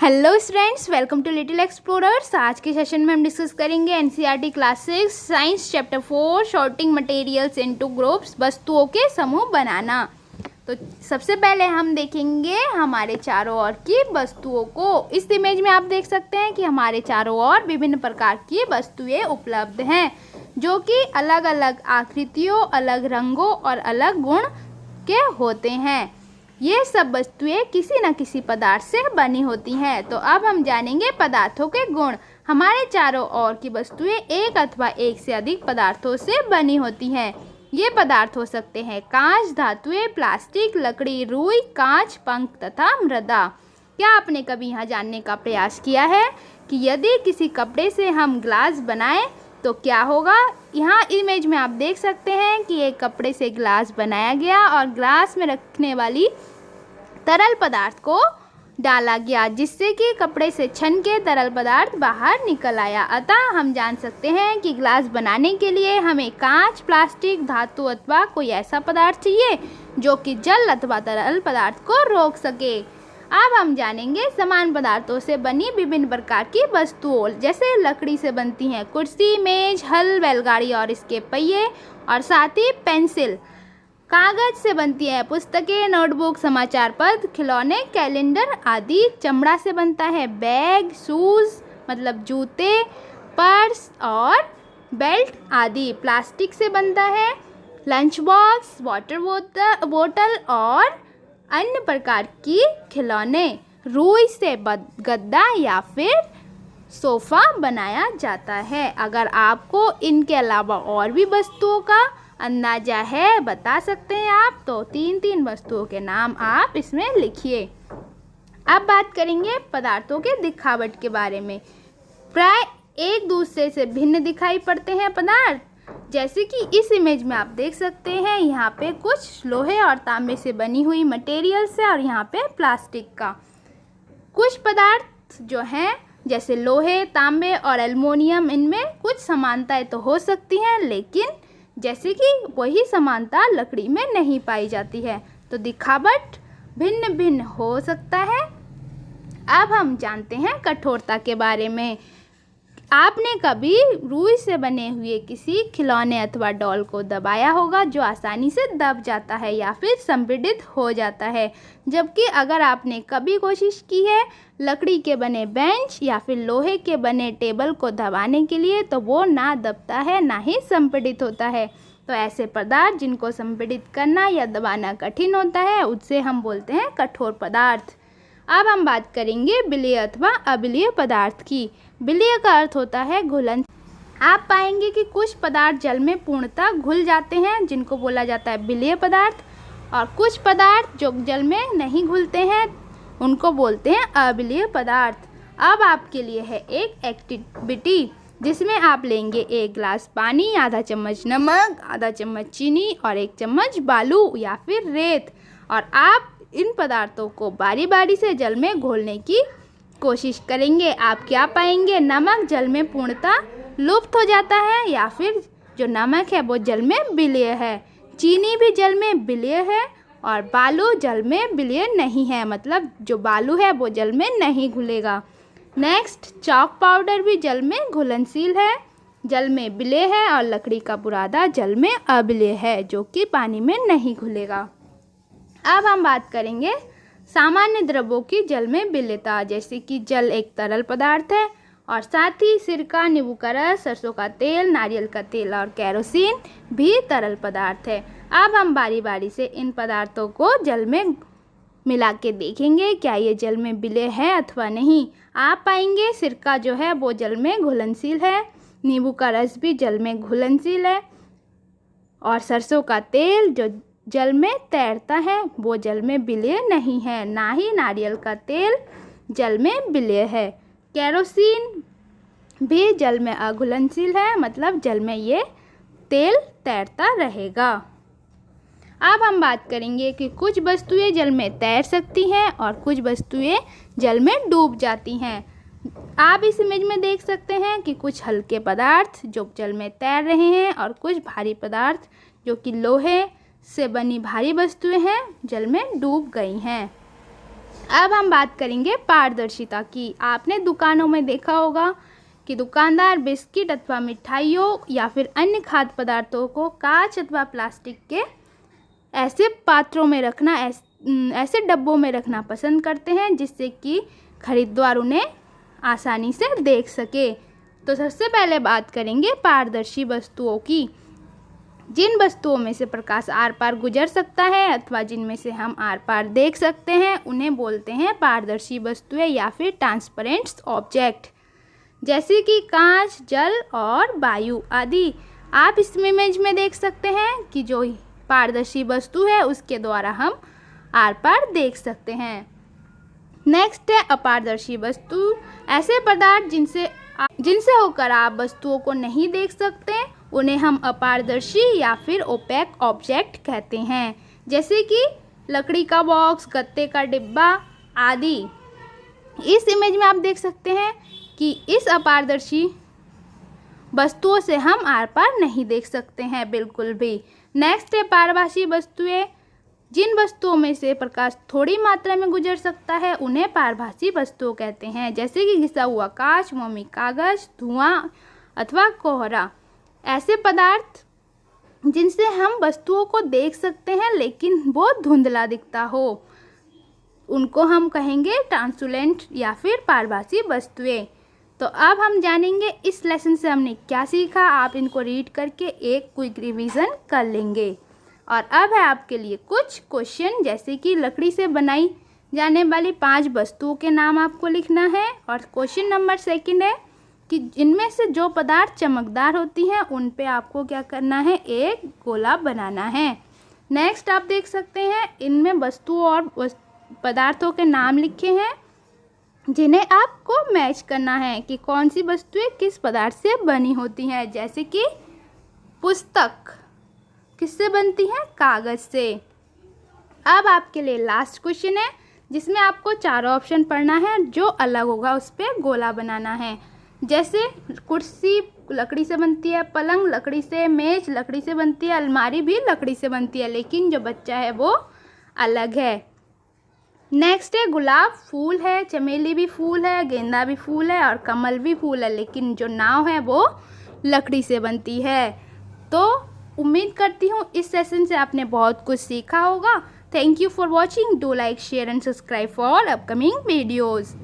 Hello students, welcome to Little Explorers. आज के session में हम डिस्कस करेंगे NCERT class 6 science chapter 4 sorting materials into groups, वस्तुओं के समूह बनाना। तो सबसे पहले हम देखेंगे हमारे चारों ओर की वस्तुओं को। इस इमेज में आप देख सकते हैं कि हमारे चारों ओर विभिन्न प्रकार की वस्तुएं उपलब्ध हैं जो कि अलग अलग आकृतियों, अलग रंगों और अलग गुण के होते हैं। ये सब वस्तुएं किसी न किसी पदार्थ से बनी होती हैं। तो अब हम जानेंगे पदार्थों के गुण। हमारे चारों ओर की वस्तुएं एक अथवा एक से अधिक पदार्थों से बनी होती हैं। ये पदार्थ हो सकते हैं कांच, धातुएं, प्लास्टिक, लकड़ी, रुई, कांच, पंख तथा मृदा। क्या आपने कभी यहाँ जानने का प्रयास किया है कि यदि किसी कपड़े से हम ग्लास बनाएं तो क्या होगा? यहाँ इमेज में आप देख सकते हैं कि एक कपड़े से ग्लास बनाया गया और ग्लास में रखने वाली तरल पदार्थ को डाला गया जिससे कि कपड़े से छन के तरल पदार्थ बाहर निकल आया। अतः हम जान सकते हैं कि ग्लास बनाने के लिए हमें कांच, प्लास्टिक, धातु अथवा कोई ऐसा पदार्थ चाहिए जो कि जल अथवा तरल पदार्थ को रोक सके। अब हम जानेंगे समान पदार्थों से बनी विभिन्न प्रकार की वस्तुओं। जैसे लकड़ी से बनती हैं कुर्सी, मेज, हल, बैलगाड़ी और इसके पहिए, और साथ ही पेंसिल। कागज से बनती है पुस्तकें, नोटबुक, समाचार पत्र, खिलौने, कैलेंडर आदि। चमड़ा से बनता है बैग, शूज मतलब जूते, पर्स और बेल्ट आदि। प्लास्टिक से बनता है लंच बॉक्स, वाटर बोतल और अन्य प्रकार की खिलौने। रुई से गद्दा या फिर सोफ़ा बनाया जाता है। अगर आपको इनके अलावा और भी वस्तुओं का अंदाजा है, बता सकते हैं आप, तो तीन वस्तुओं के नाम आप इसमें लिखिए। अब बात करेंगे पदार्थों के दिखावट के बारे में। प्राय एक दूसरे से भिन्न दिखाई पड़ते हैं पदार्थ, जैसे कि इस इमेज में आप देख सकते हैं। यहाँ पे कुछ लोहे और तांबे से बनी हुई मटेरियल्स है और यहाँ पे प्लास्टिक का। कुछ पदार्थ जो हैं जैसे लोहे, तांबे और एल्युमिनियम, इनमें कुछ समानताएं तो हो सकती हैं, लेकिन जैसे कि वही समानता लकड़ी में नहीं पाई जाती है। तो दिखावट भिन्न भिन्न हो सकता है। अब हम जानते हैं कठोरता के बारे में। आपने कभी रुई से बने हुए किसी खिलौने अथवा डॉल को दबाया होगा जो आसानी से दब जाता है या फिर संपीड़ित हो जाता है, जबकि अगर आपने कभी कोशिश की है लकड़ी के बने बेंच या फिर लोहे के बने टेबल को दबाने के लिए तो वो ना दबता है ना ही संपीड़ित होता है। तो ऐसे पदार्थ जिनको संपीड़ित करना या दबाना कठिन होता है उससे हम बोलते हैं कठोर पदार्थ। अब हम बात करेंगे विलेय अथवा अविलेय पदार्थ की। विलेय का अर्थ होता है घुलन। आप पाएंगे कि कुछ पदार्थ जल में पूर्णतः घुल जाते हैं जिनको बोला जाता है विलेय पदार्थ, और कुछ पदार्थ जो जल में नहीं घुलते हैं उनको बोलते हैं अविलेय पदार्थ। अब आपके लिए है एक एक्टिविटी जिसमें आप लेंगे एक गिलास पानी, आधा चम्मच नमक, आधा चम्मच चीनी और एक चम्मच बालू या फिर रेत, और आप इन पदार्थों को बारी बारी से जल में घोलने की कोशिश करेंगे। आप क्या पाएंगे? नमक जल में पूर्णतः लुप्त हो जाता है या फिर जो नमक है वो जल में विलेय है। चीनी भी जल में विलेय है और बालू जल में विलेय नहीं है, मतलब जो बालू है वो जल में नहीं घुलेगा। नेक्स्ट, चॉक पाउडर भी जल में घुलनशील है, जल में विलेय है, और लकड़ी का बुरादा जल में अविलेय है जो कि पानी में नहीं घुलेगा। अब हम बात करेंगे सामान्य द्रव्यों की जल में विलेयता। जैसे कि जल एक तरल पदार्थ है और साथ ही सिरका, नींबू का रस, सरसों का तेल, नारियल का तेल और केरोसिन भी तरल पदार्थ है। अब हम बारी बारी से इन पदार्थों को जल में मिला के देखेंगे क्या ये जल में विलेय है अथवा नहीं। आप पाएंगे सिरका जो है वो जल में घुलनशील है, नींबू का रस भी जल में घुलनशील है, और सरसों का तेल जो जल में तैरता है वो जल में विलेय नहीं है, ना ही नारियल का तेल जल में विलेय है। केरोसिन भी जल में अघुलनशील है, मतलब जल में ये तेल तैरता रहेगा। अब हम बात करेंगे कि कुछ वस्तुएं जल में तैर सकती हैं और कुछ वस्तुएं जल में डूब जाती हैं। आप इस इमेज में देख सकते हैं कि कुछ हल्के पदार्थ जो जल में तैर रहे हैं और कुछ भारी पदार्थ जो कि लोहे से बनी भारी वस्तुएं हैं जल में डूब गई हैं। अब हम बात करेंगे पारदर्शिता की। आपने दुकानों में देखा होगा कि दुकानदार बिस्किट अथवा मिठाइयों या फिर अन्य खाद्य पदार्थों को कांच अथवा प्लास्टिक के ऐसे पात्रों में रखना, ऐसे डब्बों में रखना पसंद करते हैं जिससे कि खरीदार उन्हें आसानी से देख सके। तो सबसे पहले बात करेंगे पारदर्शी वस्तुओं की। जिन वस्तुओं में से प्रकाश आर पार गुजर सकता है अथवा जिनमें से हम आर पार देख सकते हैं उन्हें बोलते हैं पारदर्शी वस्तुएं या फिर ट्रांसपेरेंट ऑब्जेक्ट, जैसे कि कांच, जल और वायु आदि। आप इस इमेज में देख सकते हैं कि जो पारदर्शी वस्तु है उसके द्वारा हम आर पार देख सकते हैं। नेक्स्ट है अपारदर्शी वस्तु। ऐसे पदार्थ जिनसे होकर आप वस्तुओं को नहीं देख सकते उन्हें हम अपारदर्शी या फिर ओपेक ऑब्जेक्ट कहते हैं, जैसे कि लकड़ी का बॉक्स, गत्ते का डिब्बा आदि। इस इमेज में आप देख सकते हैं कि इस अपारदर्शी वस्तुओं से हम आर पार नहीं देख सकते हैं बिल्कुल भी। नेक्स्ट है पारभासी वस्तुएं। जिन वस्तुओं में से प्रकाश थोड़ी मात्रा में गुजर सकता है उन्हें पारभासी वस्तुओं कहते हैं, जैसे कि घिसा हुआ कांच, मोमी कागज, धुआं अथवा कोहरा। ऐसे पदार्थ जिनसे हम वस्तुओं को देख सकते हैं लेकिन वो धुंधला दिखता हो उनको हम कहेंगे ट्रांसलूसेंट या फिर पारभासी वस्तुएं। तो अब हम जानेंगे इस लेसन से हमने क्या सीखा। आप इनको रीड करके एक क्विक रिवीजन कर लेंगे। और अब है आपके लिए कुछ क्वेश्चन, जैसे कि लकड़ी से बनाई जाने वाली 5 वस्तुओं के नाम आपको लिखना है। और क्वेश्चन नंबर 2 है कि इनमें से जो पदार्थ चमकदार होती हैं उन पे आपको क्या करना है, एक गोला बनाना है। नेक्स्ट आप देख सकते हैं इनमें वस्तुओं और पदार्थों के नाम लिखे हैं जिन्हें आपको मैच करना है कि कौन सी वस्तुएं किस पदार्थ से बनी होती हैं, जैसे कि पुस्तक किससे बनती है, कागज से। अब आपके लिए लास्ट क्वेश्चन है जिसमें आपको 4 ऑप्शन पढ़ना है, जो अलग होगा उस पर गोला बनाना है। जैसे कुर्सी लकड़ी से बनती है, पलंग लकड़ी से, मेज लकड़ी से बनती है, अलमारी भी लकड़ी से बनती है, लेकिन जो बच्चा है वो अलग है। नेक्स्ट है गुलाब फूल है, चमेली भी फूल है, गेंदा भी फूल है और कमल भी फूल है, लेकिन जो नाव है वो लकड़ी से बनती है। तो उम्मीद करती हूँ इस सेशन से आपने बहुत कुछ सीखा होगा। Thank you for watching. Do like, share and subscribe for upcoming videos.